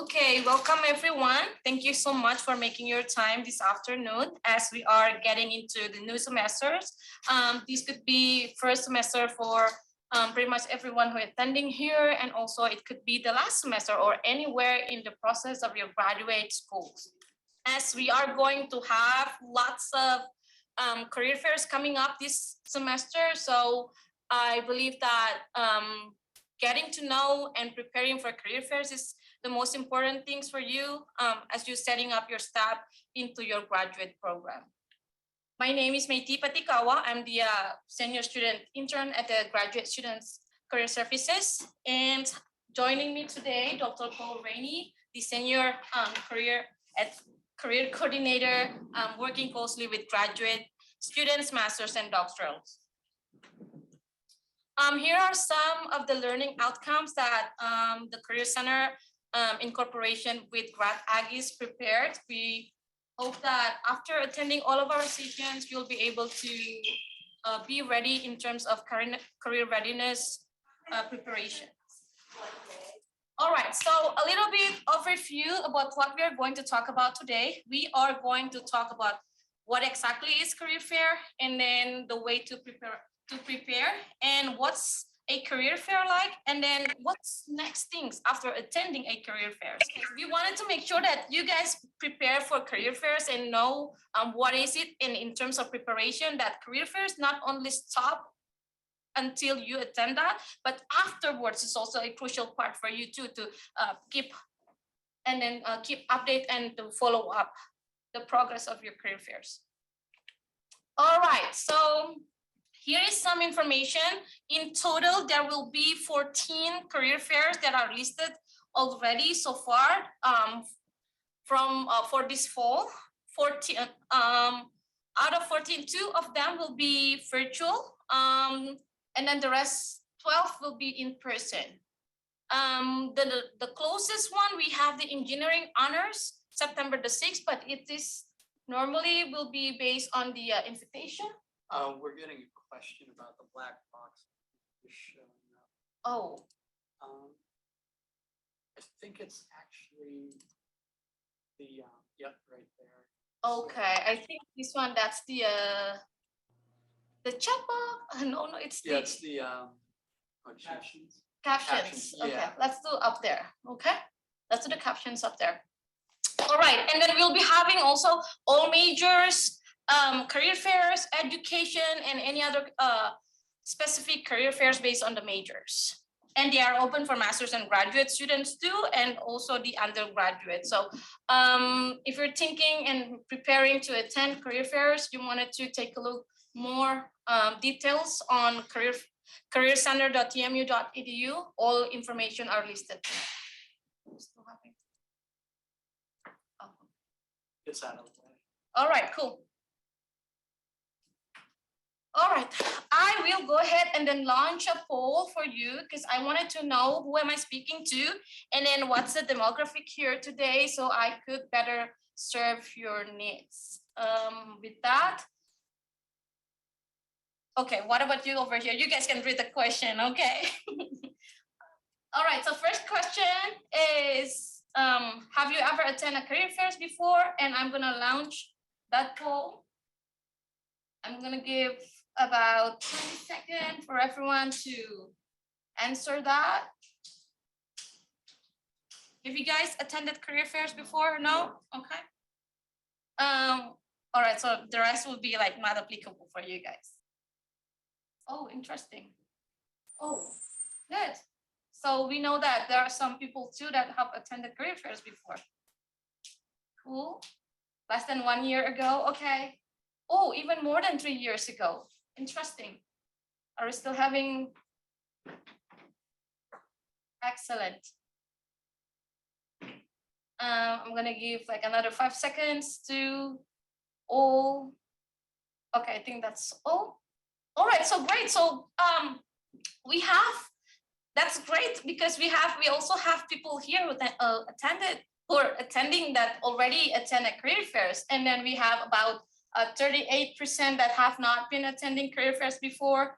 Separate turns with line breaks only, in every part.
Okay, welcome everyone. Thank you so much for making your time this afternoon as we are getting into the new semesters. This could be first semester for pretty much everyone who is attending here, and also it could be the last semester or anywhere in the process of your graduate schools. As we are going to have lots of career fairs coming up this semester, so I believe that getting to know and preparing for career fairs is the most important things for you as you're setting up your step into your graduate program. My name is Meiti Patikawa. I'm the senior student intern at the Graduate Students Career Services. And joining me today, Dr. Paul Rainey, the senior career coordinator, working closely with graduate students, masters, and doctorals. Here are some of the learning outcomes that the Career Center in cooperation with Grad Aggies prepared. We hope that after attending all of our sessions, you'll be able to be ready in terms of career readiness preparation. All right, so a little bit of review about what we are going to talk about today. We are going to talk about what exactly is career fair, and then the way to prepare, and what's a career fair like, and then what's next things after attending a career fair. We wanted to make sure that you guys prepare for career fairs and know what is it in terms of preparation, that career fairs not only stop until you attend that, but afterwards is also a crucial part for you too, to keep update and to follow up the progress of your career fairs. All right, so here is some information. In total, there will be 14 career fairs that are listed already so far for this fall. 14 out of 14, 2 of them will be virtual, and then the rest 12 will be in person. The closest one, we have the engineering honors, September the 6th, but it is normally will be based on the invitation.
We're getting a question about the black box showing up.
Oh.
I think it's actually the yep, right there.
Okay, I think this one, that's the chat box. No, it's
yeah, it's the
captions. Captions. Okay, yeah. Let's do up there. Okay, let's do the captions up there. All right, and then we'll be having also all majors, career fairs, education, and any other specific career fairs based on the majors. And they are open for masters and graduate students too, and also the undergraduate. So if you're thinking and preparing to attend career fairs, you wanted to take a look more details on careercenter.tmu.edu. All information are listed.
It's out of the way.
All right, cool. All right, I will go ahead and then launch a poll for you because I wanted to know who am I speaking to, and then what's the demographic here today, so I could better serve your needs. With that, okay, what about you over here? You guys can read the question, okay? All right, so first question is, have you ever attended career fairs before? And I'm gonna launch that poll. I'm gonna give about 20 seconds for everyone to answer that. Have you guys attended career fairs before? No? Okay. All right, so the rest will be like not applicable for you guys. Oh, interesting. Oh, good. So we know that there are some people too that have attended career fairs before. Cool. Less than 1 year ago, okay. Oh, even more than 3 years ago. Interesting. Are we still having? Excellent. I'm gonna give like another 5 seconds to all. Okay, I think that's all. All right, so great. So we have, that's great because we also have people here who are attending that already attended career fairs, and then we have about 38% that have not been attending career fairs before.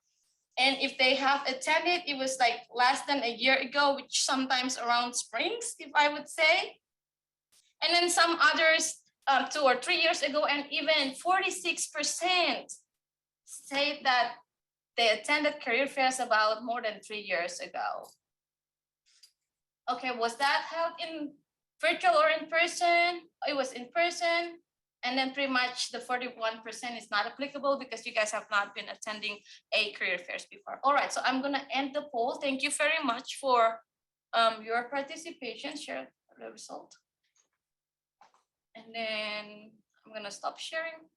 And if they have attended, it was like less than a year ago, which sometimes around springs, if I would say. And then some others 2 or 3 years ago, and even 46% say that they attended career fairs about more than 3 years ago. Okay, was that held in virtual or in person? It was in person. And then pretty much the 41% is not applicable because you guys have not been attending a career fairs before. All right, so I'm gonna end the poll. Thank you very much for your participation. Share the result. And then I'm gonna stop sharing.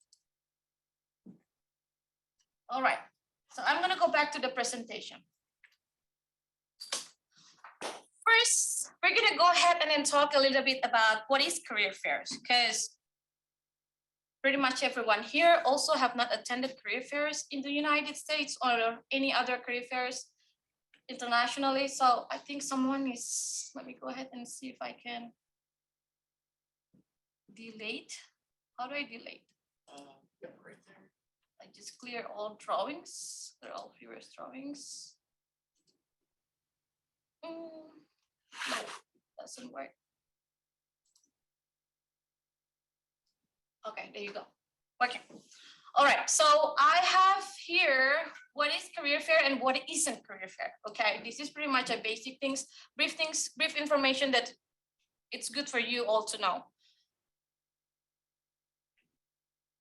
All right, so I'm gonna go back to the presentation. First, we're gonna go ahead and then talk a little bit about what is career fairs, because pretty much everyone here also have not attended career fairs in the United States or any other career fairs internationally. So I think someone is, let me go ahead and see if I can delete. How do I delete?
Yep, right there.
I just clear all drawings. They're all viewers drawings. No, doesn't work. Okay, there you go. Okay. All right, so I have here what is career fair and what isn't career fair. Okay, this is pretty much a basic things, brief information that it's good for you all to know.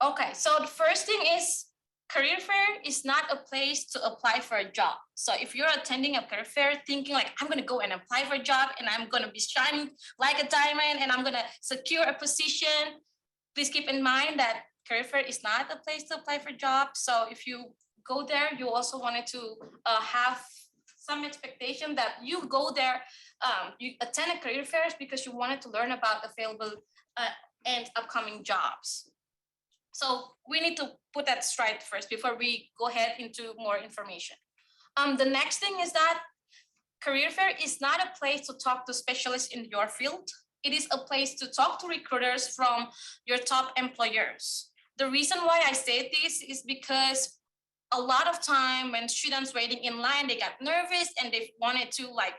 Okay, so the first thing is career fair is not a place to apply for a job. So if you're attending a career fair thinking like, I'm gonna go and apply for a job and I'm gonna be shining like a diamond and I'm gonna secure a position, please keep in mind that career fair is not a place to apply for jobs. So if you go there, you also wanted to have some expectation that you go there, you attend a career fairs because you wanted to learn about available and upcoming jobs. So we need to put that straight first before we go ahead into more information. The next thing is that career fair is not a place to talk to specialists in your field. It is a place to talk to recruiters from your top employers. The reason why I say this is because a lot of time when students waiting in line, they got nervous and they wanted to like,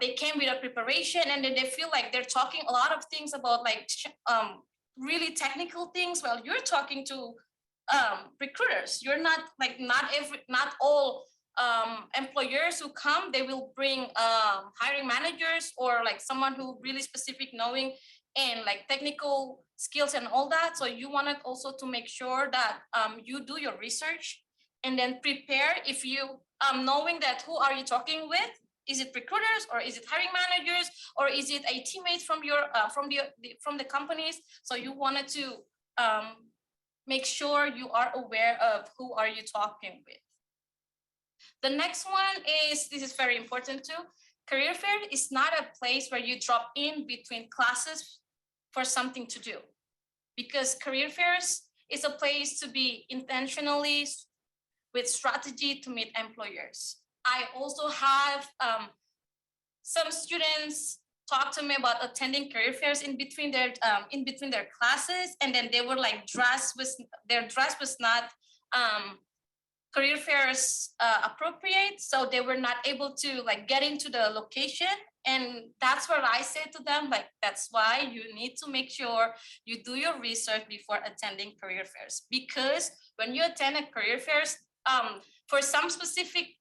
they came without preparation and then they feel like they're talking a lot of things about like really technical things while you're talking to recruiters. You're not like, not all employers who come, they will bring hiring managers or like someone who really specific knowing and like technical skills and all that. So you wanted also to make sure that you do your research and then prepare if you knowing that who are you talking with. Is it recruiters or is it hiring managers or is it a teammate from your from the companies? So you wanted to make sure you are aware of who are you talking with. The next one is, this is very important too. Career fair is not a place where you drop in between classes for something to do, because career fairs is a place to be intentionally with strategy to meet employers. I also have some students talk to me about attending career fairs in between their classes, and then they were like their dress was not career fairs appropriate, so they were not able to like get into the location. And that's what I say to them, like, that's why you need to make sure you do your research before attending career fairs, because when you attend a career fairs, for some specific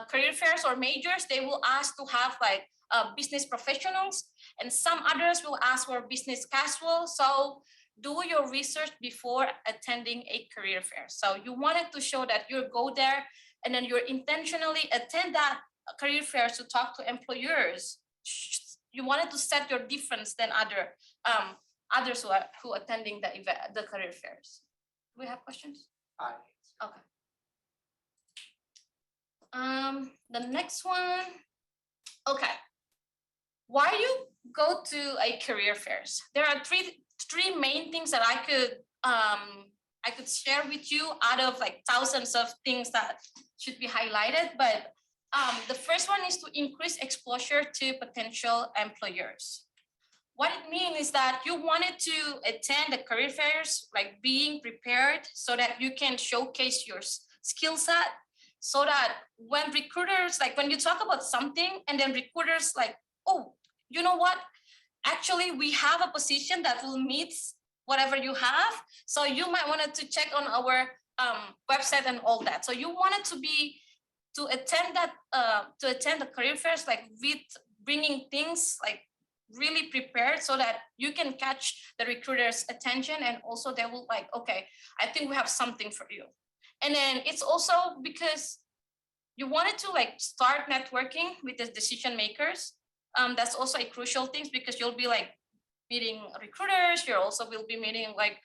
career fairs or majors, they will ask to have like business professionals, and some others will ask for business casual. So do your research before attending a career fair. So you wanted to show that you go there and then you're intentionally attend that career fair to talk to employers. You wanted to set your difference than others who attending the event, the career fairs. Do we have questions? Okay. The next one. Okay. Why you go to a career fairs? There are three main things that I could share with you out of like thousands of things that should be highlighted. But the first one is to increase exposure to potential employers. What it means is that you wanted to attend the career fairs, like being prepared so that you can showcase your skill set. so that when recruiters, like when you talk about something and then recruiters like, oh, you know what? Actually, we have a position that will meet whatever you have. So you might want to check on our website and all that. So you wanted to attend the career fairs like with bringing things like really prepared so that you can catch the recruiter's attention, and also they will like, okay, I think we have something for you. And then it's also because you wanted to like start networking with the decision makers. That's also a crucial thing because you'll be like meeting recruiters. You also will be meeting like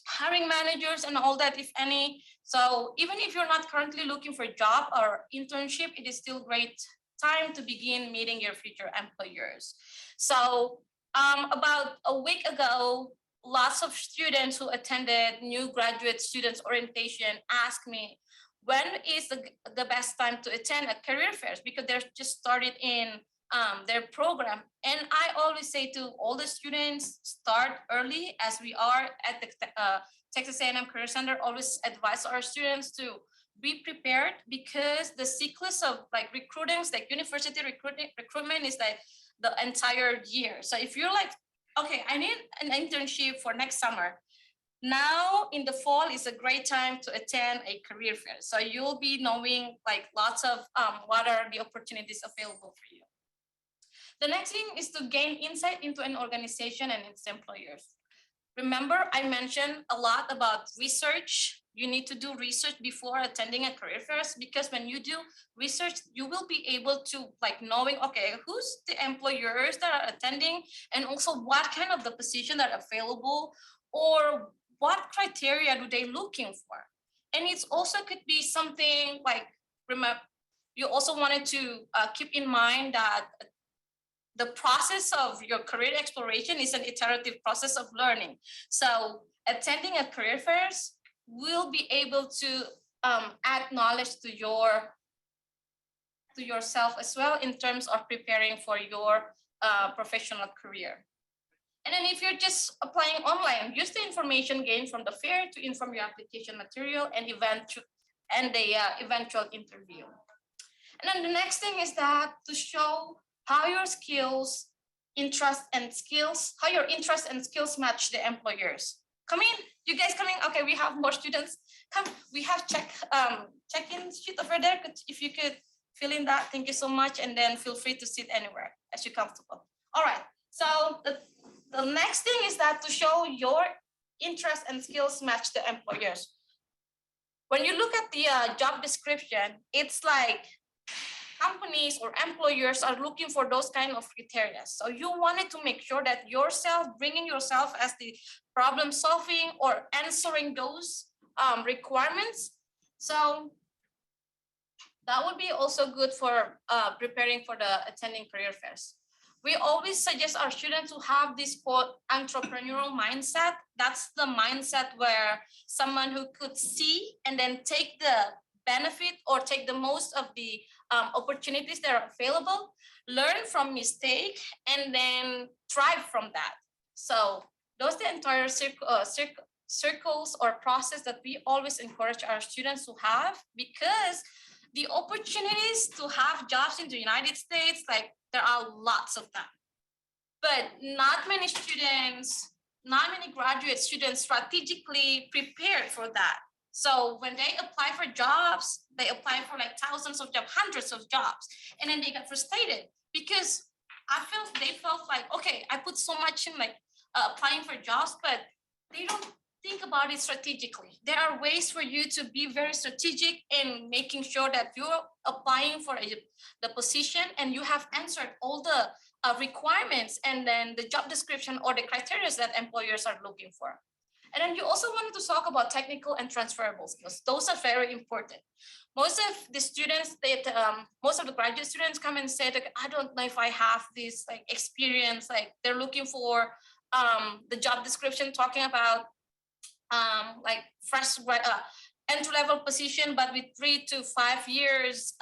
hiring managers and all that, if any. So even if you're not currently looking for a job or internship, it is still great time to begin meeting your future employers. So about a week ago, lots of students who attended new graduate students orientation asked me, when is the best time to attend a career fairs, because they're just started in their program. And I always say to all the students, start early, as we are at the Texas A&M Career Center, always advise our students to be prepared, because the cyclus of like recruitings, like university recruitment is like the entire year. So if you're like, okay, I need an internship for next summer, now in the fall is a great time to attend a career fair. So you'll be knowing like lots of what are the opportunities available for you. The next thing is to gain insight into an organization and its employers. Remember, I mentioned a lot about research. You need to do research before attending a career fair, because when you do research, you will be able to like knowing, okay, who's the employers that are attending, and also what kind of the position that are available, or what criteria do they looking for. And it's also could be something like, remember, you also wanted to keep in mind that the process of your career exploration is an iterative process of learning. So attending a career fairs will be able to add knowledge to yourself as well in terms of preparing for your professional career. And then if you're just applying online, use the information gained from the fair to inform your application material and the eventual interview. And then the next thing is that to show how your skills, interest and skills, how your interests and skills match the employers. Come in, you guys come in. Okay, we have more students. Come, we have check-in sheet over there. If you could fill in that, thank you so much. And then feel free to sit anywhere as you're comfortable. All right, so the next thing is that to show your interests and skills match the employers. When you look at the job description, it's like companies or employers are looking for those kind of criteria. So you wanted to make sure that yourself, bringing yourself as the problem solving or answering those requirements. So that would be also good for preparing for the attending career fairs. We always suggest our students to have this quote entrepreneurial mindset. That's the mindset where someone who could see and then take the benefit or take the most of the opportunities that are available, learn from mistake, and then thrive from that. So those are the entire circles or process that we always encourage our students to have, because the opportunities to have jobs in the United States, like there are lots of them, but not many graduate students strategically prepared for that. So when they apply for jobs, they apply for like thousands of jobs, hundreds of jobs, and then they get frustrated because they felt like, okay, I put so much in like applying for jobs, but they don't think about it strategically. There are ways for you to be very strategic in making sure that you're applying for the position and you have answered all the requirements and then the job description or the criteria that employers are looking for. And then you also wanted to talk about technical and transferable skills. Those are very important. Most of the students, most of the graduate students come and say that I don't know if I have this like experience. Like they're looking for the job description talking about like fresh entry-level position, but with 3 to 5 years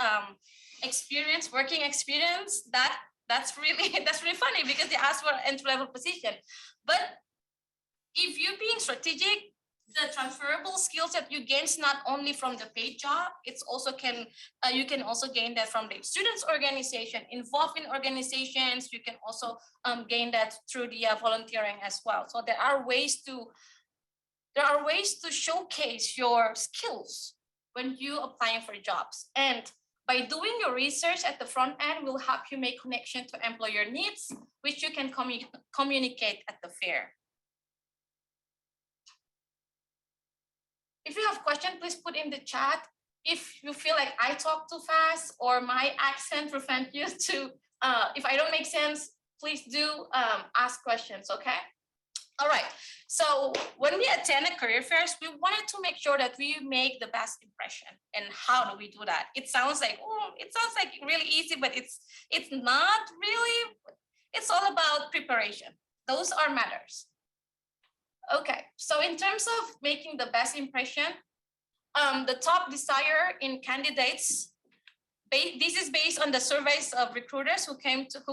experience, working experience. That's really funny because they ask for an entry-level position. But if you're being strategic, the transferable skills that you gain is not only from the paid job, it's also you can also gain that from the students organization, involved in organizations. You can also gain that through the volunteering as well. So there are ways to showcase your skills when you applying for jobs. And by doing your research at the front end will help you make connection to employer needs, which you can communicate at the fair. If you have questions, please put in the chat. If you feel like I talk too fast or my accent prevent you to, if I don't make sense, please do ask questions, okay? All right, so when we attend a career fairs, we wanted to make sure that we make the best impression. And how do we do that? It sounds like, really easy, but it's not really. It's all about preparation. Those are matters. Okay, so in terms of making the best impression, the top desire in candidates, this is based on the surveys of recruiters who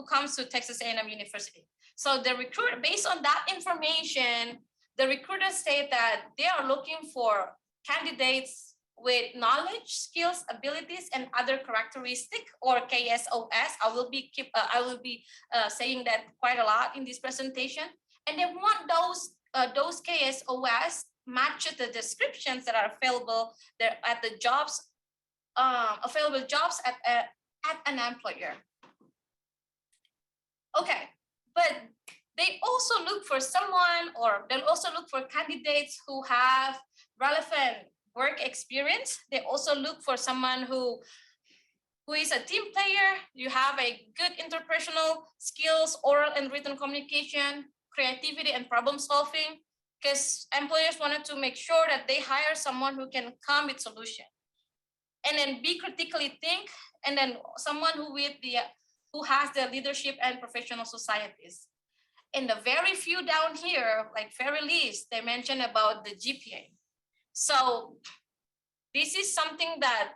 comes to Texas A&M University. So the recruiter, based on that information, the recruiters say that they are looking for candidates with knowledge, skills, abilities, and other characteristics, or KSOS. I will be saying that quite a lot in this presentation, and they want those KSOS match the descriptions that are available there at the jobs, available jobs at an employer. Okay, but they also look for someone, or they'll also look for candidates who have relevant work experience. They also look for someone who is a team player. You have a good interpersonal skills, oral and written communication, creativity, and problem solving, because employers wanted to make sure that they hire someone who can come with solution, and then be critically think, and then someone who has the leadership and professional societies. In the very few down here, like very least, they mentioned about the GPA. So this is something that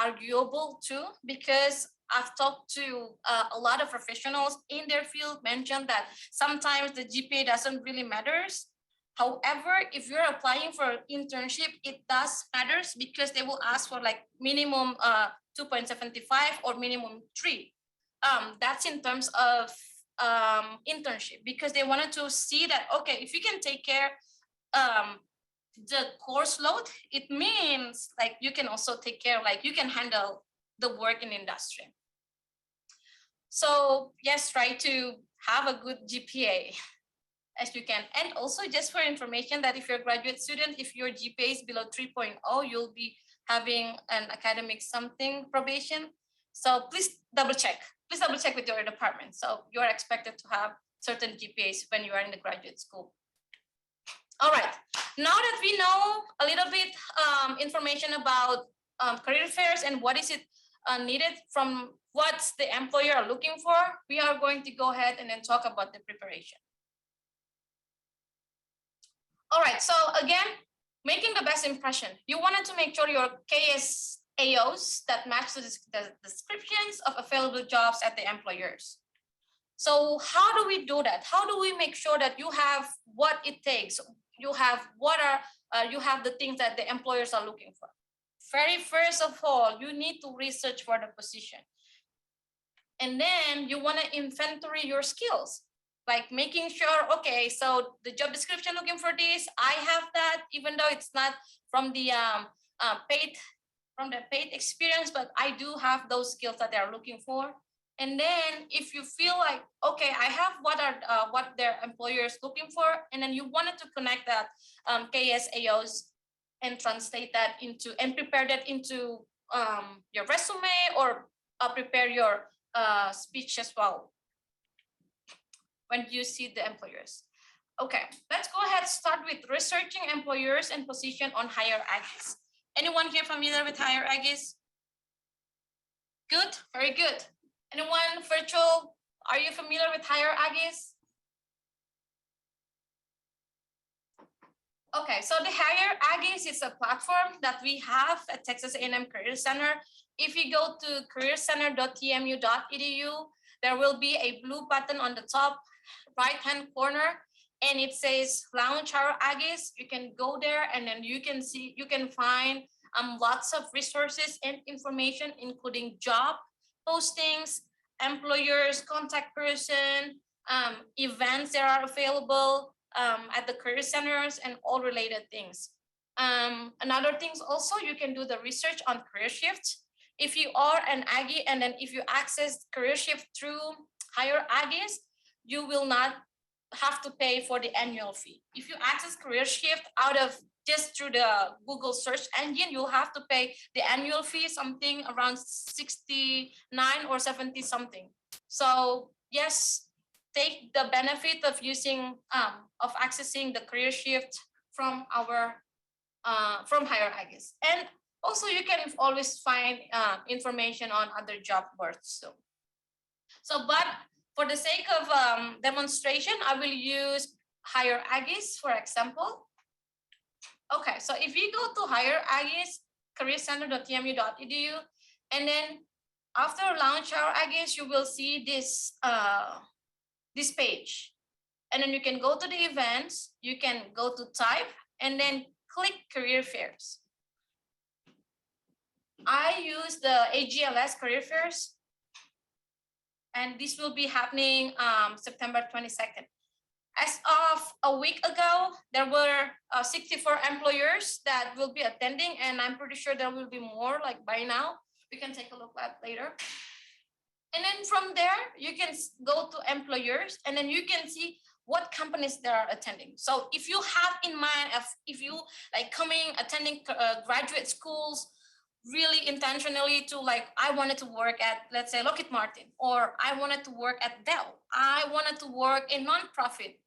arguable too, because I've talked to a lot of professionals in their field, mentioned that sometimes the GPA doesn't really matters. However, if you're applying for internship, it does matters, because they will ask for like minimum 2.75 or minimum 3. That's in terms of internship, because they wanted to see that, okay, if you can take care the course load, it means like you can also take care, like you can handle the work in industry. So yes, try to have a good GPA as you can. And also, just for information, that if you're a graduate student, if your GPA is below 3.0, you'll be having an academic something probation. So please double check. Please double check with your department. So you're expected to have certain GPAs when you are in the graduate school. All right, now that we know a little bit information about career fairs and what is it needed from what the employer are looking for, we are going to go ahead and then talk about the preparation. All right, so again, making the best impression. You wanted to make sure your KSAOs that match the descriptions of available jobs at the employers. So how do we do that? How do we make sure that you have what it takes? You have you have the things that the employers are looking for. Very first of all, you need to research for the position. And then you want to inventory your skills, like making sure, okay, so the job description looking for this, I have that, even though it's not from the paid experience, but I do have those skills that they're looking for. And then if you feel like, okay, I have what their employer is looking for, and then you wanted to connect that KSAOs and translate that into, and prepare that into your resume, or prepare your speech as well when you see the employers. Okay, let's go ahead, start with researching employers and position on Hire Aggies. Anyone here familiar with Hire Aggies? Good, very good. Anyone virtual, are you familiar with Hire Aggies? Okay, so the Hire Aggies is a platform that we have at Texas A&M Career Center. If you go to careercenter.tmu.edu, there will be a blue button on the top right-hand corner. and it says launch our Aggies, you can go there and then you can see, you can find lots of resources and information, including job postings, employers, contact person, events that are available at the career centers, and all related things. Another things also, you can do the research on career shifts. If you are an Aggie and then if you access career shift through Hire Aggies, you will not have to pay for the annual fee. If you access career shift out of just through the Google search engine, you'll have to pay the annual fee, something around 69 or 70 something. So yes, take the benefit of using of accessing the career shift from our from Hire Aggies. And also you can always find information on other job boards. So but for the sake of demonstration, I will use Hire Aggies for example. Okay, so if you go to Hire Aggies, careercenter.tmu.edu, and then after launch our Aggies, you will see this this page. And then you can go to the events, you can go to type, and then click career fairs. I use the AGLS career fairs, and this will be happening September 22nd. As of a week ago, there were 64 employers that will be attending, and I'm pretty sure there will be more like by now. We can take a look at later. And then from there, you can go to employers, and then you can see what companies they are attending. So if you have in mind, if you like attending graduate schools, really intentionally to like, I wanted to work at, let's say, Lockheed Martin, or I wanted to work at Dell, I wanted to work in nonprofit.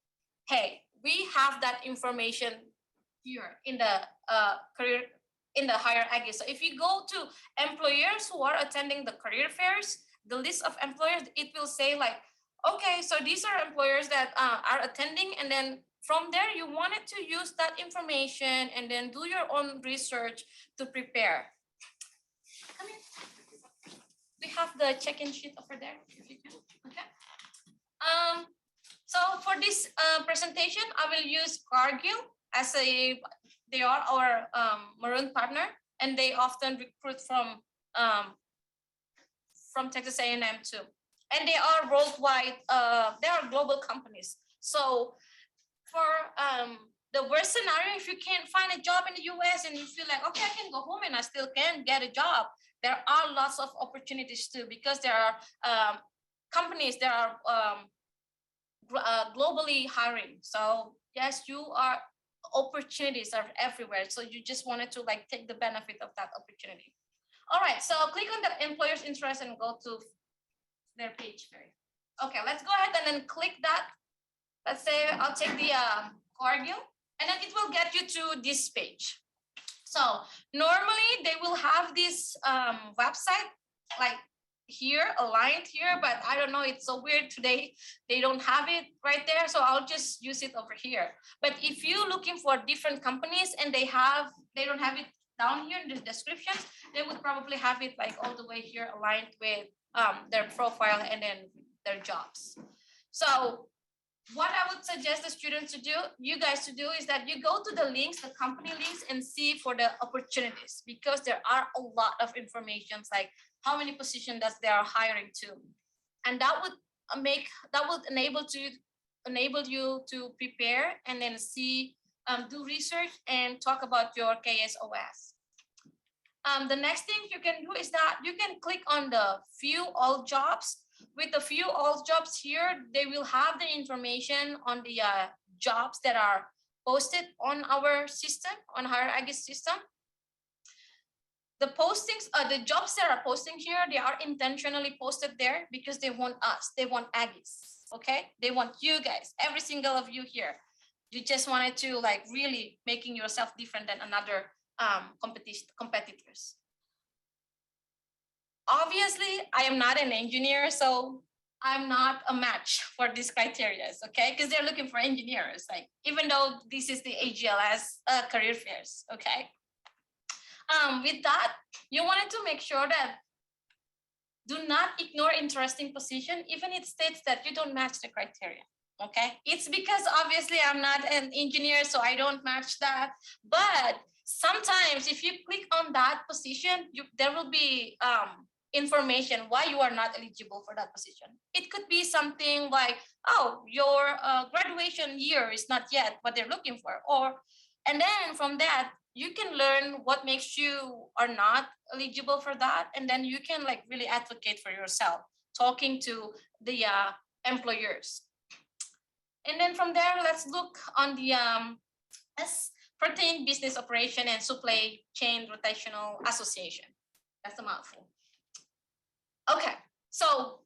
Hey, we have that information here in the career, in the Hire Aggies. So if you go to employers who are attending the career fairs, the list of employers, it will say like, okay, so these are employers that are attending, and then from there you wanted to use that information and then do your own research to prepare. Come in. We have the check-in sheet over there, if you can. Okay. So for this presentation, I will use Cargill as they are our Maroon partner, and they often recruit from Texas A&M too. And they are worldwide, they are global companies. So for the worst scenario, if you can't find a job in the US and you feel like, okay, I can go home and I still can get a job, there are lots of opportunities too, because there are companies that are globally hiring. So yes, opportunities are everywhere. So you just wanted to like take the benefit of that opportunity. All right, so click on the employer's interest and go to their page. Okay, let's go ahead and then click that. Let's say I'll take the Cargill, and then it will get you to this page. So normally they will have this website like here, aligned here, but I don't know, it's so weird today. They don't have it right there, so I'll just use it over here. But if you're looking for different companies and they don't have it down here in the description, they would probably have it like all the way here aligned with their profile and then their jobs. So what I would suggest the students to do, you guys to do, is that you go to the links, the company links, and see for the opportunities, because there are a lot of information like how many positions that they are hiring to, and that would enable you to prepare and then see, do research and talk about your KSOS. The next thing you can do is that you can click on the view all jobs. With the view all jobs here, they will have the information on the jobs that are posted on our system, on Hire Aggies system. The postings, the jobs that are posting here, they are intentionally posted there because they want us, they want Aggies, okay? They want you guys, every single of you here. You just wanted to like really making yourself different than another competitors. Obviously, I am not an engineer, so I'm not a match for these criteria, okay? Because they're looking for engineers, like even though this is the AGLS career fairs, okay? With that, you wanted to make sure that do not ignore interesting position, even it states that you don't match the criteria. Okay, it's because obviously I'm not an engineer, so I don't match that. But sometimes if you click on that position, there will be information why you are not eligible for that position. It could be something like, oh, your graduation year is not yet what they're looking for, or and then from that you can learn what makes you are not eligible for that, and then you can like really advocate for yourself, talking to the employers. And then from there, let's look on the protein business operation and supply chain rotational association. That's a mouthful. Okay, so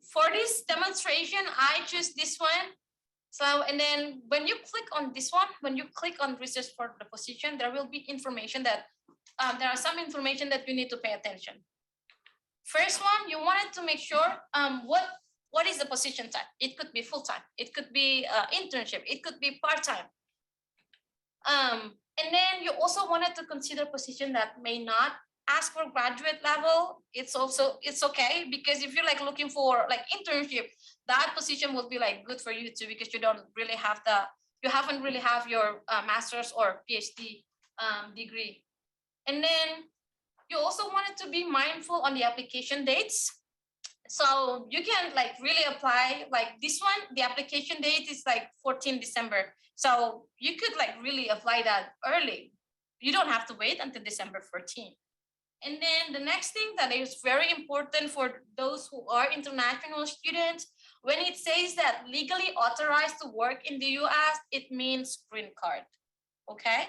for this demonstration, I choose this one. So, and then when you click on this one, when you click on research for the position, there will be information that, there are some information that you need to pay attention. First one, you wanted to make sure what is the position type? It could be full-time, it could be internship, it could be part-time. And then you also wanted to consider position that may not ask for graduate level. It's okay, because if you're like looking for like internship, that position will be like good for you too, because you haven't really have your master's or PhD degree. And then you also wanted to be mindful on the application dates. So you can like really apply like this one, the application date is like 14 December. So you could like really apply that early. You don't have to wait until December 14. And then the next thing that is very important for those who are international students, when it says that legally authorized to work in the US, it means green card. Okay?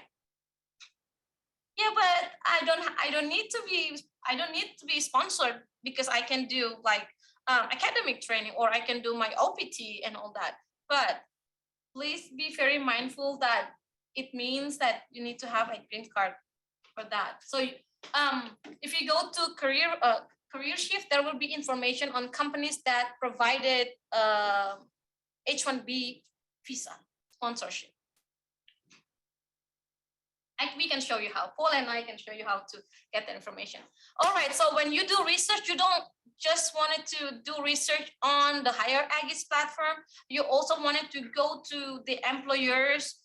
Yeah, but I don't need to be sponsored, because I can do like academic training, or I can do my OPT and all that. But please be very mindful that it means that you need to have a green card for that. So if you go to career shift, there will be information on companies that provided H-1B visa sponsorship. We can show you how. Paul and I can show you how to get the information. All right, so when you do research, you don't just wanted to do research on the Higher Aggies platform. You also wanted to go to the employer's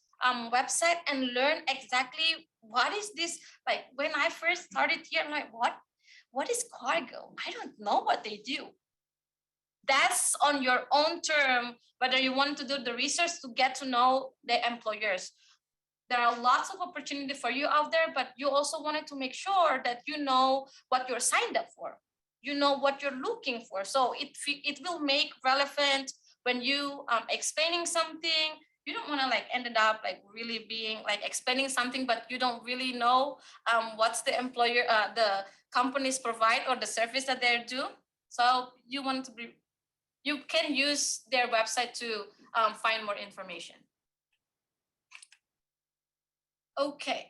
website and learn exactly what is this. Like when I first started here, I'm like, what is cargo? I don't know what they do. That's on your own term, whether you want to do the research to get to know the employers. There are lots of opportunity for you out there, but you also wanted to make sure that you know what you're signed up for. You know what you're looking for. So it will make relevant when you explaining something. You don't want to like ended up like really being like explaining something, but you don't really know what's the employer, the companies provide, or the service that they do. So you can use their website to find more information. Okay.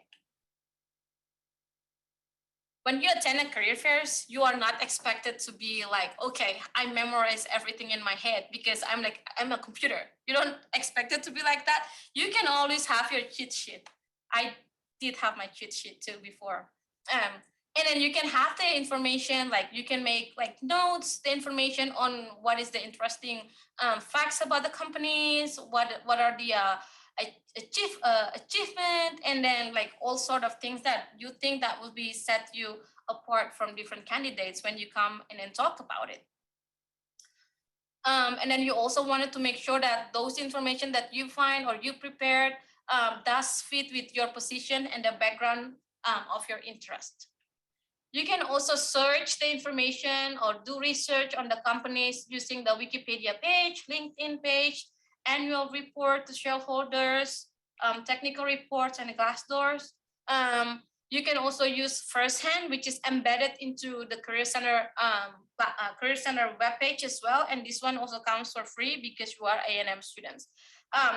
When you attend a career fairs, you are not expected to be like, okay, I memorize everything in my head because I'm a computer. You don't expect it to be like that. You can always have your cheat sheet. I did have my cheat sheet too before. And then you can have the information, like you can make like notes, the information on what is the interesting facts about the companies, what are the achievement, and then like all sort of things that you think that will be set you apart from different candidates when you come in and talk about it. And then you also wanted to make sure that those information that you find or you prepared does fit with your position and the background of your interest. You can also search the information or do research on the companies using the Wikipedia page, LinkedIn page, annual report to shareholders, technical reports, and Glassdoor. You can also use Firsthand, which is embedded into the Career Center webpage as well. And this one also comes for free because you are A&M students.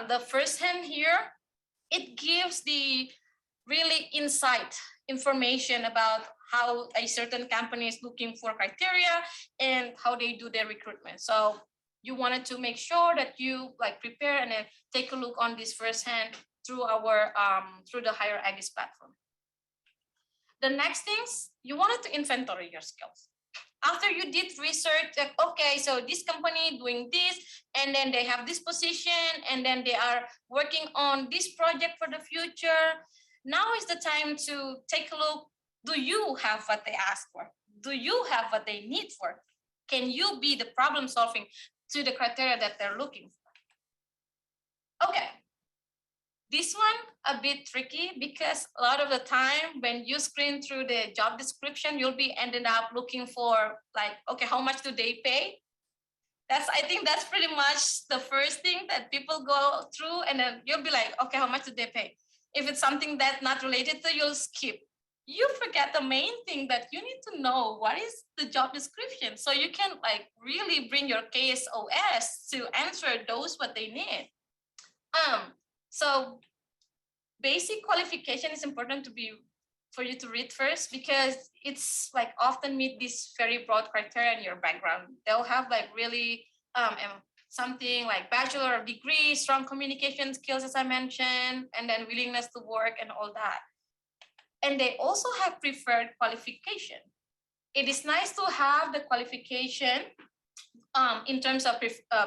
The Firsthand here, it gives the really insight information about how a certain company is looking for criteria and how they do their recruitment. So you wanted to make sure that you like prepare and then take a look on this Firsthand through our through the Higher Aggies platform. The next things, you wanted to inventory your skills. after you did research, like, okay, so this company doing this, and then they have this position, and then they are working on this project for the future. Now is the time to take a look. Do you have what they ask for? Do you have what they need for? Can you be the problem solving to the criteria that they're looking for? Okay. This one a bit tricky because a lot of the time when you screen through the job description, you'll be ended up looking for like, okay, how much do they pay? I think that's pretty much the first thing that people go through, and then you'll be like, okay, how much do they pay? If it's something that's not related to, you'll skip. You forget the main thing that you need to know what is the job description, so you can like really bring your KSOS to answer those what they need. So basic qualification is important for you to read first, because it's like often meet these very broad criteria in your background. They'll have like really something like bachelor degree, strong communication skills, as I mentioned, and then willingness to work and all that. And they also have preferred qualification. It is nice to have the qualification in terms of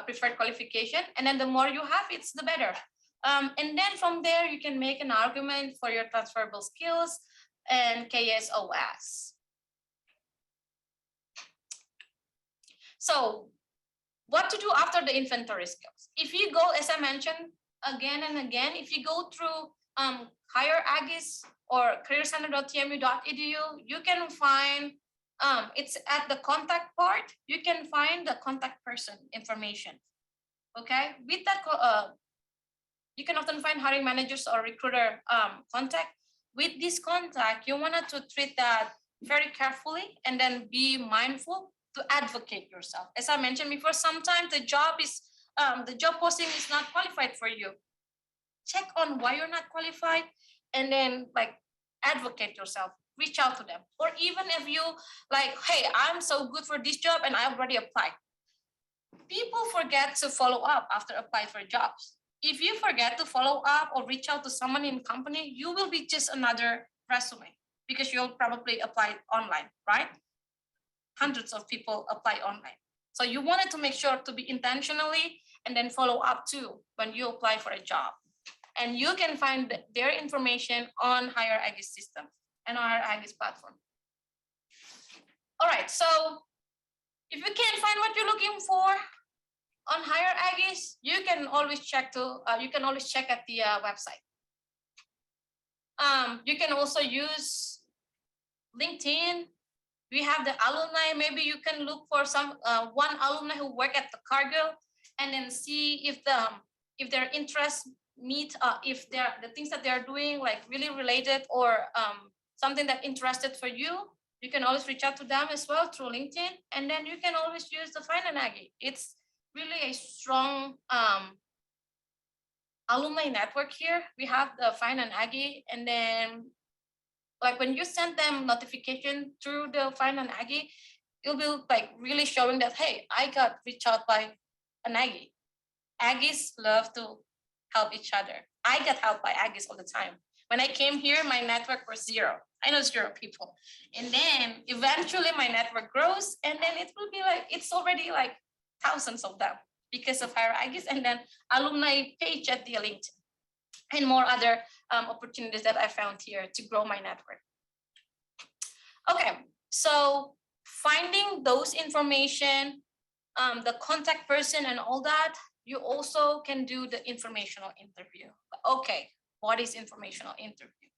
preferred qualification, and then the more you have, it's the better. And then from there, you can make an argument for your transferable skills and KSOS. So what to do after the inventory skills? If you go, as I mentioned again and again, if you go through Hire Agis or careercenter.tmu.edu, you can find, it's at the contact part, you can find the contact person information. Okay, with that, you can often find hiring managers or recruiter contact. With this contact, you wanted to treat that very carefully and then be mindful to advocate yourself. As I mentioned before, sometimes the job posting is not qualified for you. Check on why you're not qualified, and then like advocate yourself. Reach out to them. Or even if you like, hey, I'm so good for this job and I already applied. People forget to follow up after applying for jobs. If you forget to follow up or reach out to someone in the company, you will be just another resume, because you'll probably apply online, right? Hundreds of people apply online. So you wanted to make sure to be intentionally and then follow up too when you apply for a job. And you can find their information on Hire Agis system and our Agis platform. All right, so if you can't find what you're looking for on Hire Agis, you can always check at the website. You can also use LinkedIn. We have the alumni. Maybe you can look for some one alumni who work at the Cargill, and then see if their interests meet, if the things that they're doing like really related, or something that interested for you. You can always reach out to them as well through LinkedIn, and then you can always use the Find an Aggie. It's really a strong alumni network here. We have the Find an Aggie, and then like when you send them notification through the Find an Aggie, you'll be like really showing that, hey, I got reached out by an Aggie. Aggies love to help each other. I get helped by Aggies all the time. When I came here, my network was 0. I know 0 people. And then eventually my network grows, and then it will be like, it's already like thousands of them because of Hire Agis, and then alumni page at the LinkedIn, and more other opportunities that I found here to grow my network. Okay, so finding those information, the contact person and all that, you also can do the informational interview. Okay, what is informational interview?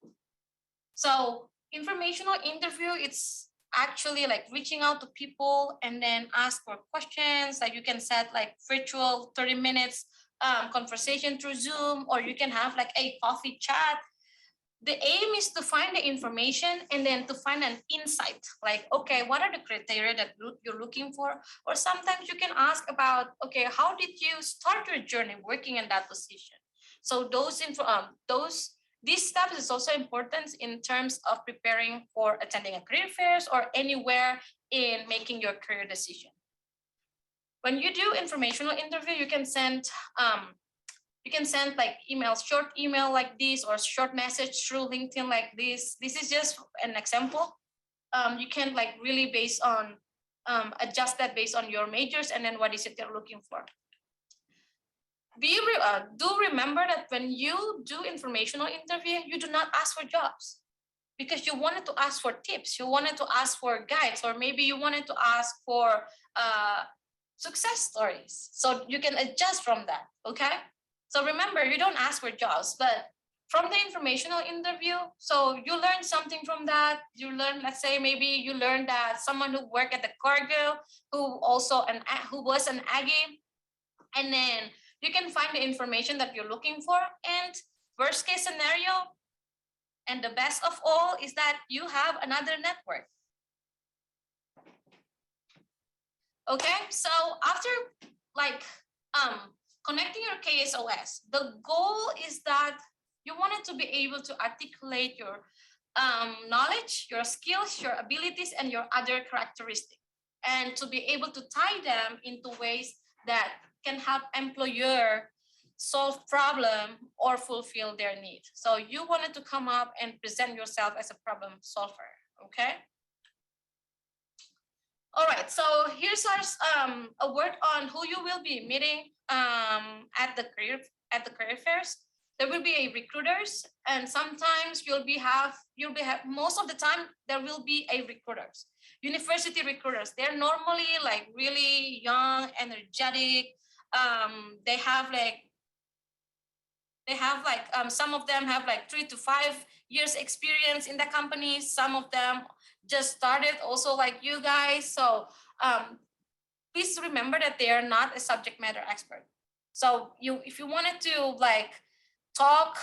So informational interview, it's actually like reaching out to people and then ask for questions. Like you can set like virtual 30 minutes conversation through Zoom, or you can have like a coffee chat. The aim is to find the information and then to find an insight, like, okay, what are the criteria that you're looking for? Or sometimes you can ask about, okay, how did you start your journey working in that position? So these steps is also important in terms of preparing for attending a career fairs or anywhere in making your career decision. When you do informational interview, you can send like emails, short email like this, or short message through LinkedIn like this. This is just an example. You can like really based on adjust that based on your majors and then what is it you're looking for. Do remember that when you do informational interview, you do not ask for jobs because you wanted to ask for tips, you wanted to ask for guides, or maybe you wanted to ask for success stories. So you can adjust from that, okay? So remember, you don't ask for jobs, but from the informational interview, so you learn something from that. You learn, let's say, maybe you learned that someone who worked at the Cargill, who was an Aggie, and then you can find the information that you're looking for. And worst case scenario, and the best of all, is that you have another network. Okay, so after like connecting your KSOS, the goal is that you wanted to be able to articulate your knowledge, your skills, your abilities, and your other characteristics, and to be able to tie them into ways that can help employer solve problem or fulfill their need. So you wanted to come up and present yourself as a problem solver, okay? All right, so here's our a word on who you will be meeting at the career fairs. There will be a recruiters, and sometimes you'll be most of the time there will be a recruiters, university recruiters. They're normally like really young, energetic. They have some of them have like 3 to 5 years experience in the company. Some of them just started also like you guys. So please remember that they are not a subject matter expert. So if you wanted to like talk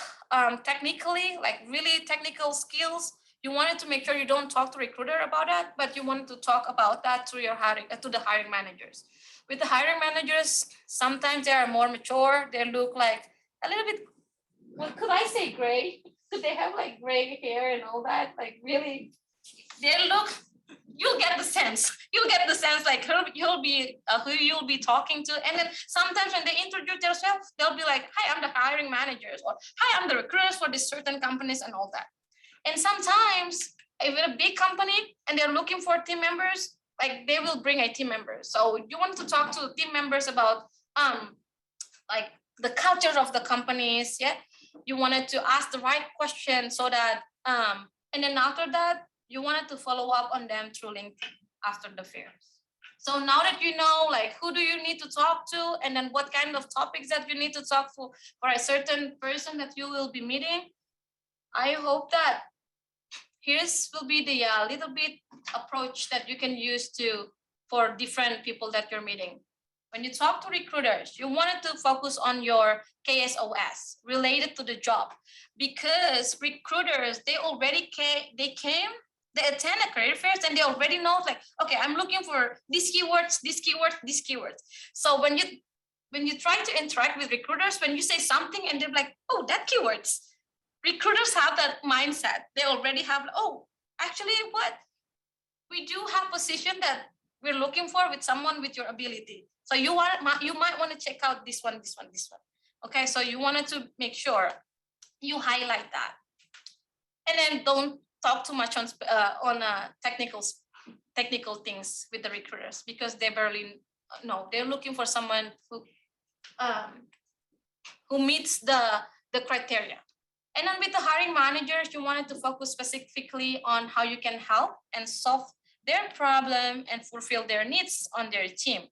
technically, like really technical skills, you wanted to make sure you don't talk to recruiter about that, but you wanted to talk about that to your to the hiring managers. With the hiring managers, sometimes they are more mature. They look like a little bit, well, could I say gray? Could they have like gray hair and all that? Like really, they look, you'll get the sense. You'll get the sense like who you'll be talking to. And then sometimes when they introduce themselves, they'll be like, hi, I'm the hiring managers, or hi, I'm the recruiters for these certain companies and all that. And sometimes if it's a big company and they're looking for team members, like they will bring a team member. So you want to talk to team members about like the culture of the companies, yeah. You wanted to ask the right question so that and then after that you wanted to follow up on them through LinkedIn after the fairs. So now that you know like who do you need to talk to, and then what kind of topics that you need to talk for a certain person that you will be meeting, I hope that here's will be the little bit approach that you can use for different people that you're meeting. When you talk to recruiters, you wanted to focus on your KSOS related to the job, because recruiters, they attend a career fairs and they already know like, okay, I'm looking for these keywords, these keywords, these keywords. So when you try to interact with recruiters, when you say something and they're like, oh, that keywords, recruiters have that mindset. They already have, oh, actually what? We do have position that we're looking for with someone with your ability. So you might want to check out this one. Okay, so you wanted to make sure you highlight that. And then don't talk too much on technical things with the recruiters, because they barely know. They're looking for someone who meets the criteria. And then with the hiring managers, you wanted to focus specifically on how you can help and solve their problem and fulfill their needs on their team.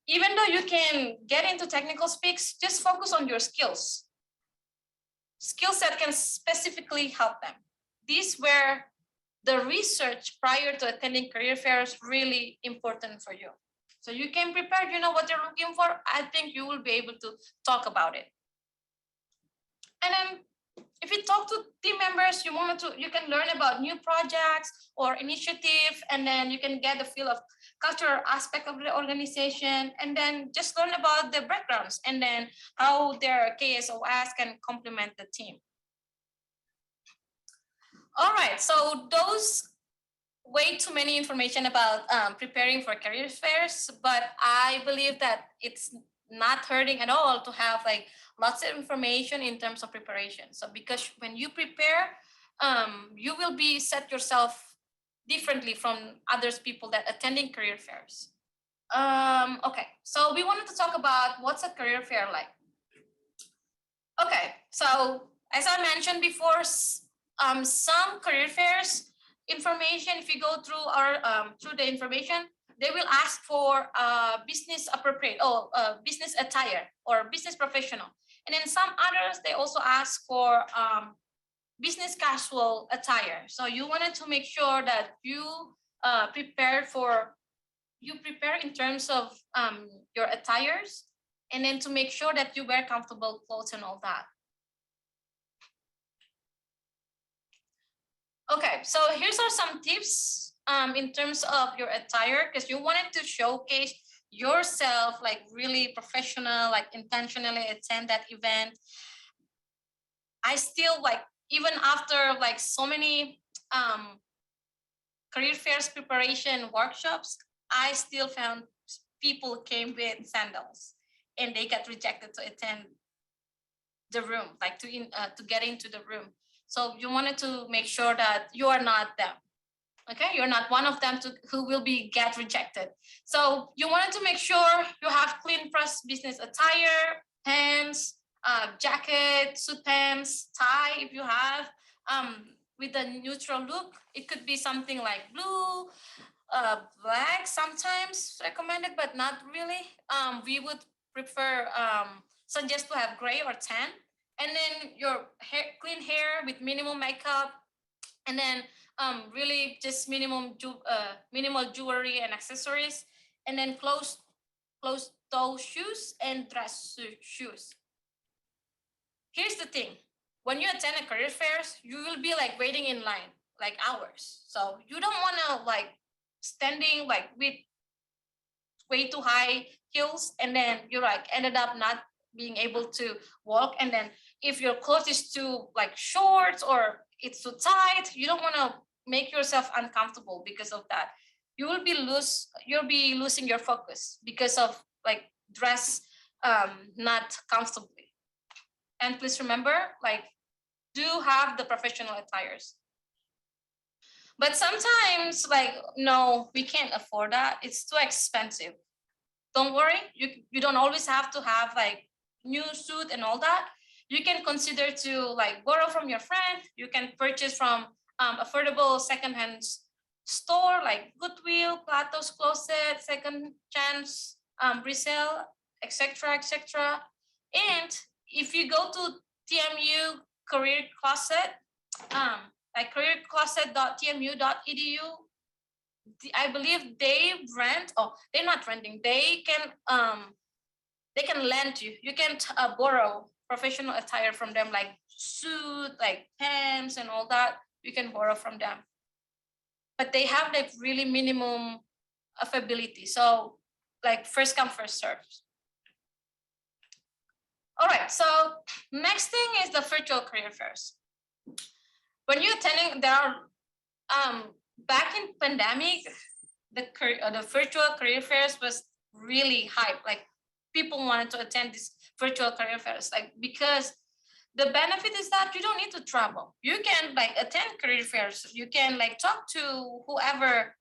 Even though you can get into technical speaks, just focus on your skills that can specifically help them. These were the research prior to attending career fairs really important for you. So you can prepare, you know what you're looking for. I think you will be able to talk about it. And then if you talk to team members, you can learn about new projects or initiative, and then you can get the feel of cultural aspect of the organization, and then just learn about their backgrounds and then how their KSOS can complement the team. All right, so those way too many information about preparing for career fairs, but I believe that it's not hurting at all to have like lots of information in terms of preparation. So because when you prepare, you will be set yourself differently from others people that attending career fairs. Okay, so we wanted to talk about what's a career fair like. Okay, so as I mentioned before, some career fairs information, if you go through our through the information, they will ask for business appropriate or business attire or business professional. And then some others, they also ask for business casual attire. So you wanted to make sure that you prepare in terms of your attires, and then to make sure that you wear comfortable clothes and all that. Okay, so here's are some tips in terms of your attire, because you wanted to showcase yourself like really professional, like intentionally attend that event. I still like, even after like so many career fairs preparation workshops, I still found people came with sandals and they got rejected to attend the room, like to get into the room. So you wanted to make sure that you are not them. Okay, you're not one of them who will be get rejected. So you wanted to make sure you have clean pressed business attire, pants, jacket, suit pants, tie if you have, with a neutral look. It could be something like blue, black sometimes recommended, but not really. We would prefer suggest to have gray or tan. And then your hair, clean hair with minimal makeup, and then really just minimal jewelry and accessories, and then closed toe shoes and dress shoes. Here's the thing: when you attend a career fairs, you will be like waiting in line like hours. So you don't want to like standing like with way too high heels, and then you like ended up not being able to walk. And then if your clothes is too like short or it's too tight, you don't want to make yourself uncomfortable because of that. You'll be losing your focus because of like dress not comfortably. And please remember, like, do have the professional attires. But sometimes, like, no, we can't afford that. It's too expensive. Don't worry, you don't always have to have like new suit and all that. You can consider to like borrow from your friend. You can purchase from affordable secondhand store like Goodwill, Plato's Closet, Second Chance, resale, etc., etc. And if you go to TMU Career Closet, like careercloset.tmu.edu, I believe they rent. Oh, they're not renting. They can lend you. You can borrow professional attire from them, like suit, like pants, and all that. You can borrow from them, but they have like really minimum availability. So like first come first serve. All right. So next thing is the virtual career fairs. When you're attending, there are back in pandemic, the virtual career fairs was really hype. Like people wanted to attend these virtual career fairs, like because the benefit is that you don't need to travel. You can like attend career fairs. You can like talk to whoever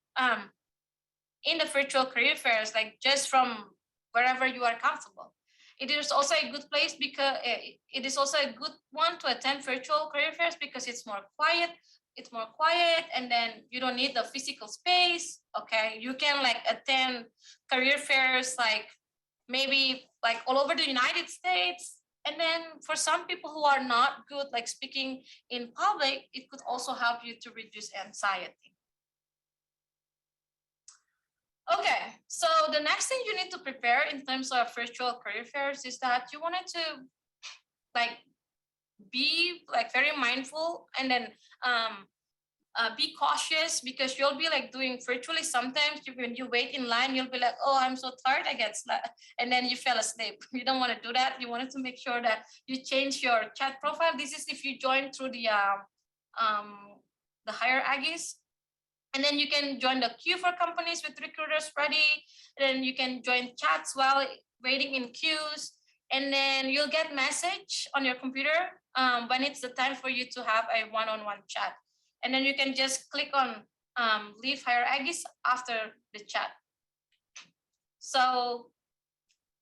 in the virtual career fairs, like just from wherever you are comfortable. It is also a good place because it is also a good one to attend virtual career fairs because it's more quiet. It's more quiet, and then you don't need the physical space. Okay, you can like attend career fairs like maybe like all over the United States. And then for some people who are not good like speaking in public, it could also help you to reduce anxiety. Okay, so the next thing you need to prepare in terms of virtual career fairs is that you wanted to like be like very mindful, and then be cautious, because you'll be like doing virtually. Sometimes when you wait in line, you'll be like, oh, I'm so tired, I get slept, and then you fell asleep. You don't want to do that. You wanted to make sure that you change your chat profile. This is if you join through the Hire Aggies. And then you can join the queue for companies with recruiters ready. Then you can join chats while waiting in queues. And then you'll get message on your computer when it's the time for you to have a one-on-one chat. And then you can just click on leave hierarchies after the chat. So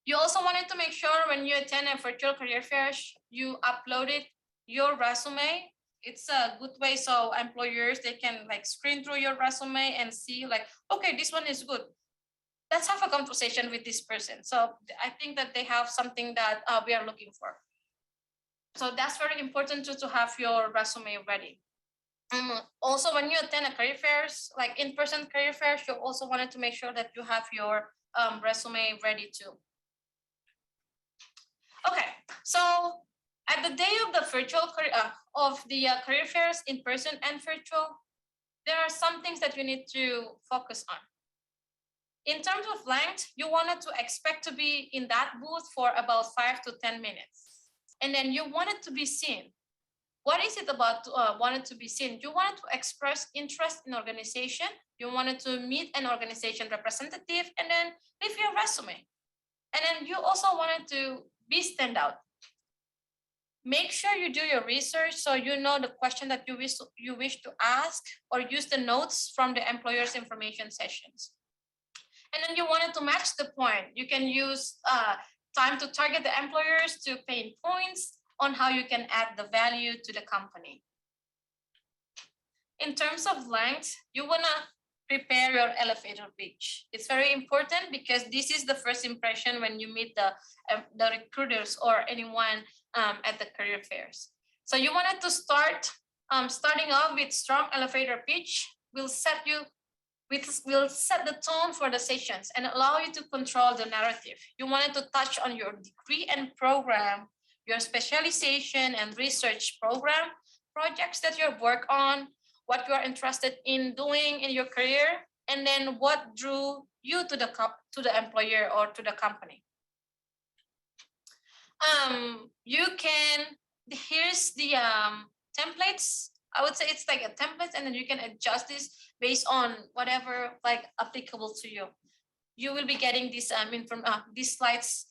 you also wanted to make sure when you attend a virtual career fair, you uploaded your resume. It's a good way so employers, they can like screen through your resume and see like, okay, this one is good. Let's have a conversation with this person. So I think that they have something that we are looking for. So that's very important to have your resume ready. Also, when you attend a career fairs, like in-person career fairs, you also wanted to make sure that you have your resume ready too. Okay, so at the day of the virtual career fairs, in person and virtual, there are some things that you need to focus on. In terms of length, you wanted to expect to be in that booth for about 5 to 10 minutes. And then you wanted to be seen. What is it about wanted to be seen? You wanted to express interest in organization. You wanted to meet an organization representative and then leave your resume. And then you also wanted to be stand out. Make sure you do your research so you know the question that you wish to ask, or use the notes from the employer's information sessions. And then you wanted to match the point. You can use time to target the employers to pain points on how you can add the value to the company. In terms of length, you wanna prepare your elevator pitch. It's very important because this is the first impression when you meet the recruiters or anyone at the career fairs. So you wanted to starting off with strong elevator pitch will set the tone for the sessions and allow you to control the narrative. You wanted to touch on your degree and program, your specialization and research program, projects that you work on, what you are interested in doing in your career, and then what drew you to the employer or to the company. Here's the templates. I would say it's like a template, and then you can adjust this based on whatever like applicable to you. You will be getting this these slides.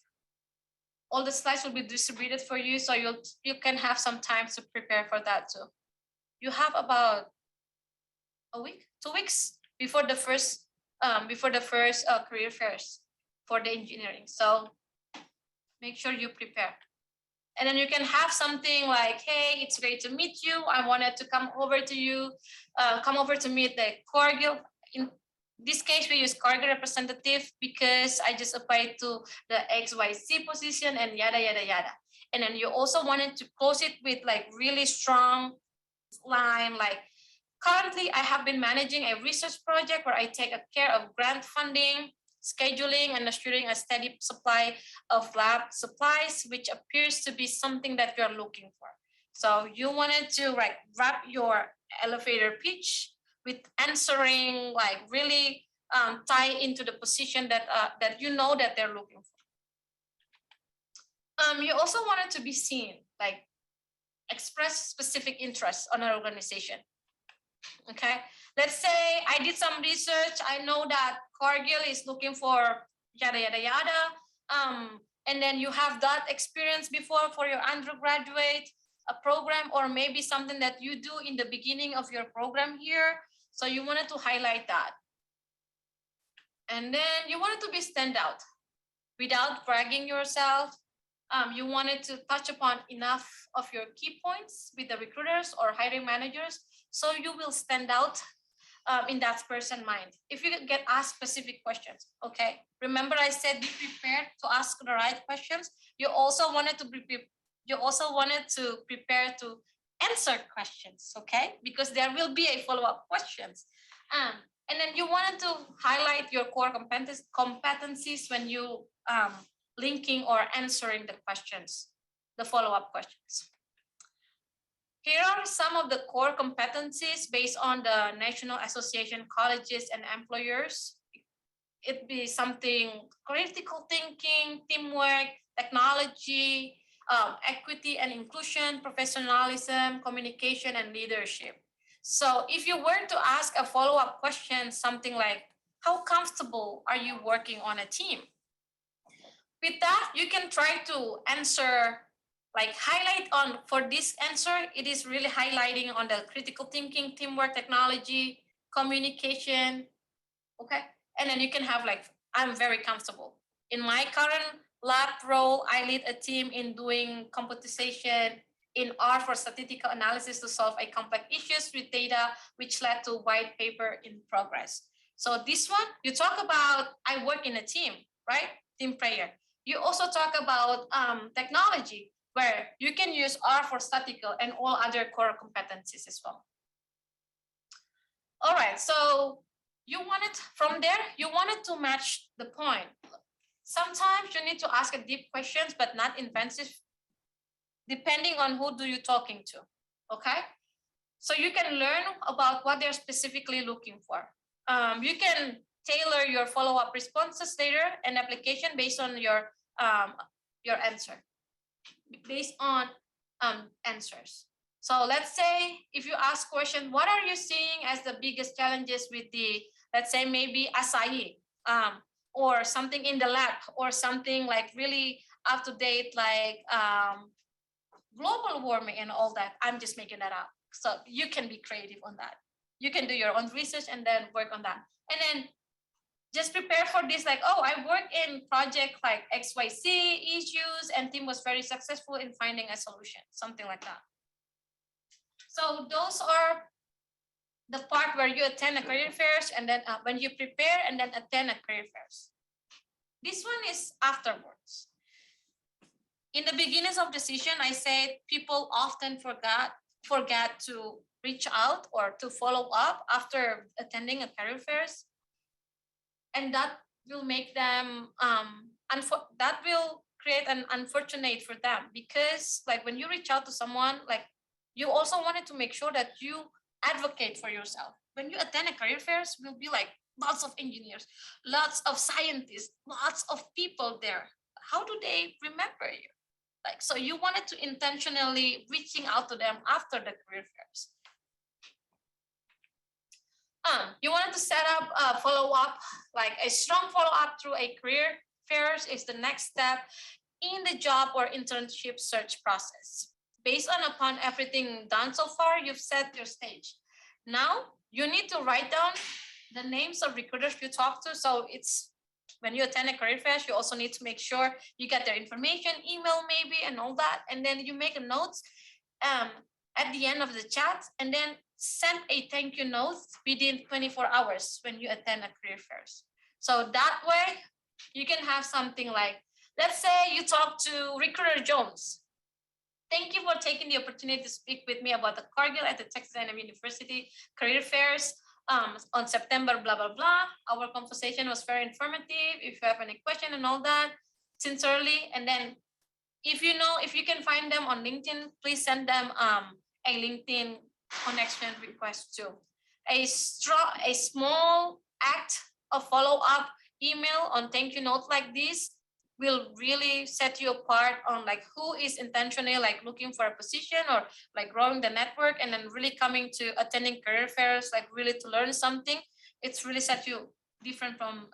All the slides will be distributed for you, so you can have some time to prepare for that too. You have about a week, 2 weeks before the first career fairs for the engineering. So make sure you prepare. And then you can have something like, hey, it's great to meet you. I wanted to come over to meet the Cargill. In this case, we use Cargill representative because I just applied to the XYZ position and yada, yada, yada. And then you also wanted to close it with like really strong line, like, currently I have been managing a research project where I take care of grant funding, scheduling, and assuring a steady supply of lab supplies, which appears to be something that you're looking for. So you wanted to like wrap your elevator pitch with answering, like really tie into the position that you know that they're looking for. You also wanted to be seen, like express specific interests on an organization. Okay, let's say I did some research. I know that Cargill is looking for yada, yada, yada. And then you have that experience before for your undergraduate program, or maybe something that you do in the beginning of your program here. So you wanted to highlight that. And then you wanted to be stand out without bragging yourself. You wanted to touch upon enough of your key points with the recruiters or hiring managers, so you will stand out in that person's mind. If you get asked specific questions, okay? Remember I said be prepared to ask the right questions. You also wanted to prepare to answer questions, okay? Because there will be a follow-up questions. And then you wanted to highlight your core competencies when you linking or answering the questions, the follow-up questions. Here are some of the core competencies based on the National Association Colleges and Employers. It'd be something critical thinking, teamwork, technology, equity and inclusion, professionalism, communication, and leadership. So if you were to ask a follow-up question, something like, how comfortable are you working on a team? With that, you can try to answer, like highlight on, for this answer, it is really highlighting on the critical thinking, teamwork, technology, communication, okay? And then you can have like, I'm very comfortable. In my current lab role, I lead a team in doing computation in R for statistical analysis to solve a complex issues with data, which led to white paper in progress. So this one, you talk about, I work in a team, right? Team player. You also talk about technology, where you can use R for statistical and all other core competencies as well. All right, so you wanted from there, you wanted to match the point. Sometimes you need to ask a deep questions, but not inventive, depending on who do you talking to, okay? So you can learn about what they're specifically looking for. You can tailor your follow-up responses later and application based on your answer, based on answers. So let's say if you ask question, what are you seeing as the biggest challenges with the, let's say maybe acai, or something in the lab, or something like really up to date, like global warming and all that. I'm just making that up. So you can be creative on that. You can do your own research and then work on that. And then just prepare for this, like, oh, I work in project like XYZ issues and team was very successful in finding a solution, something like that. So those are the part where you attend a career fairs and then when you prepare and then attend a career fairs. This one is afterwards. In the beginnings of the session, I said people often forget to reach out or to follow up after attending a career fairs. And that will make them, that will create an unfortunate for them, because like when you reach out to someone, like you also wanted to make sure that you advocate for yourself. When you attend a career fairs, will be like lots of engineers, lots of scientists, lots of people there. How do they remember you? Like, so you wanted to intentionally reaching out to them after the career fairs. You wanted to set up a follow-up, like a strong follow-up through a career fairs is the next step in the job or internship search process. Based on upon everything done so far, you've set your stage. Now you need to write down the names of recruiters you talk to. So it's when you attend a career fair, you also need to make sure you get their information, email maybe, and all that. And then you make a note at the end of the chat, and then send a thank you note within 24 hours when you attend a career fairs. So that way you can have something like, let's say you talk to recruiter Jones. Thank you for taking the opportunity to speak with me about the Cargill at the Texas A&M University career fairs on September, blah, blah, blah. Our conversation was very informative. If you have any question and all that, sincerely. And then if you can find them on LinkedIn, please send them a LinkedIn connection request too. A small act of follow-up email on thank you note like this will really set you apart on like who is intentionally like looking for a position or like growing the network and then really coming to attending career fairs, like really to learn something. It's really set you different from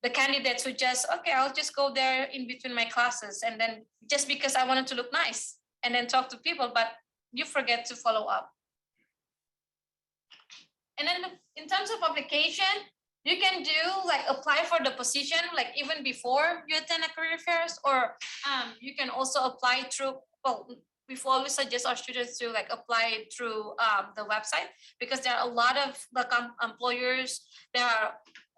the candidates who just, okay, I'll just go there in between my classes and then just because I wanted to look nice and then talk to people, but you forget to follow up. And then in terms of application, you can do like apply for the position like even before you attend a career fairs, or you can also apply through, well, we always suggest our students to like apply through the website, because there are a lot of the employers that are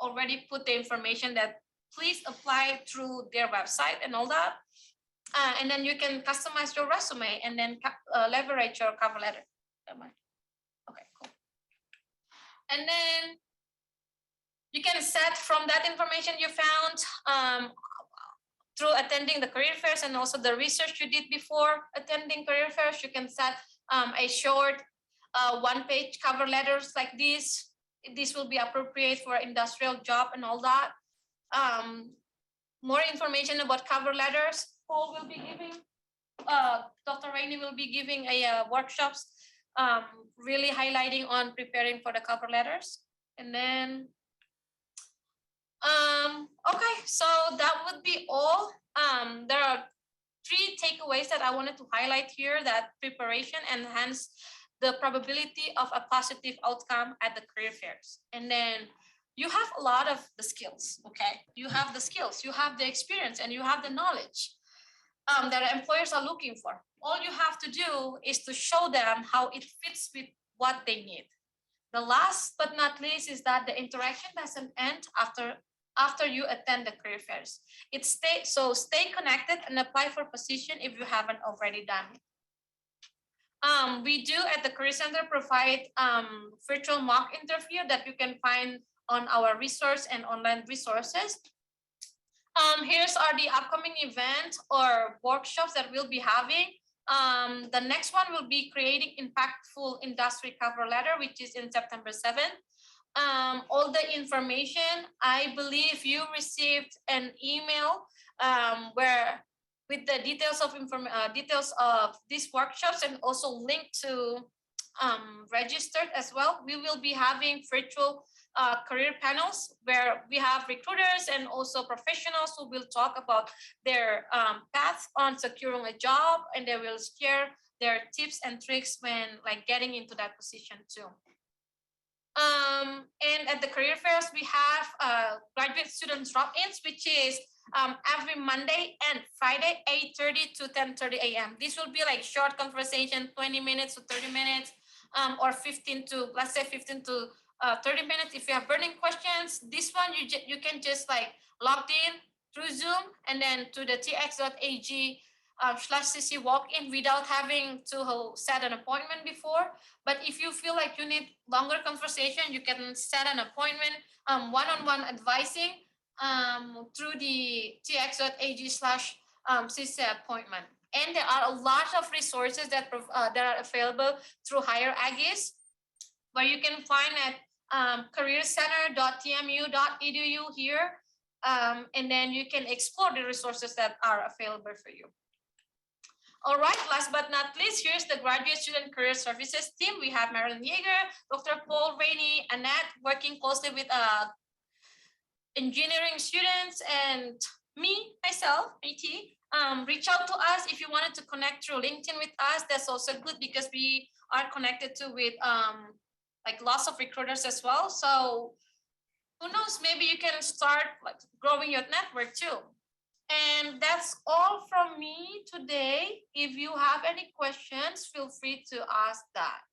already put the information that please apply through their website and all that. And then you can customize your resume and then leverage your cover letter. Okay, cool. And then you can set from that information you found through attending the career fairs and also the research you did before attending career fairs, you can set a short one-page cover letters like this. This will be appropriate for industrial job and all that. More information about cover letters, Paul will be giving, Dr. Rainey will be giving a workshops really highlighting on preparing for the cover letters. And then okay, so that would be all. There are 3 takeaways that I wanted to highlight here, that preparation enhance the probability of a positive outcome at the career fairs. And then you have a lot of the skills, okay? You have the skills, you have the experience, and you have the knowledge that employers are looking for. All you have to do is to show them how it fits with what they need. The last but not least is that the interaction doesn't end after you attend the career fairs. Stay connected and apply for position if you haven't already done it. We do at the Career Center provide virtual mock interview that you can find on our resource and online resources. Here's are the upcoming events or workshops that we'll be having. The next one will be creating impactful industry cover letter, which is in September 7th. All the information, I believe you received an email where with the details of these workshops and also link to registered as well. We will be having virtual career panels where we have recruiters and also professionals who will talk about their path on securing a job, and they will share their tips and tricks when like getting into that position too. And at the career fairs, we have graduate student drop-ins, which is every Monday and Friday, 8:30 to 10:30 a.m. This will be like short conversation, 20 minutes to 30 minutes, or 15 to, let's say 15 to 30 minutes. If you have burning questions, this one you can just like log in through Zoom and then to the tx.ag /cc walk-in without having to set an appointment before. But if you feel like you need longer conversation, you can set an appointment, one-on-one advising through the tx.ag /cc appointment. And there are a lot of resources that are available through Higher Aggies, where you can find at careercenter.tmu.edu here. And then you can explore the resources that are available for you. All right, last but not least, here's the Graduate Student Career Services team. We have Marilyn Yeager, Dr. Paul Rainey, Annette, working closely with engineering students, and me, myself, AT. Reach out to us if you wanted to connect through LinkedIn with us. That's also good because we are connected to with like lots of recruiters as well. So who knows, maybe you can start like growing your network too. And that's all from me today. If you have any questions, feel free to ask that.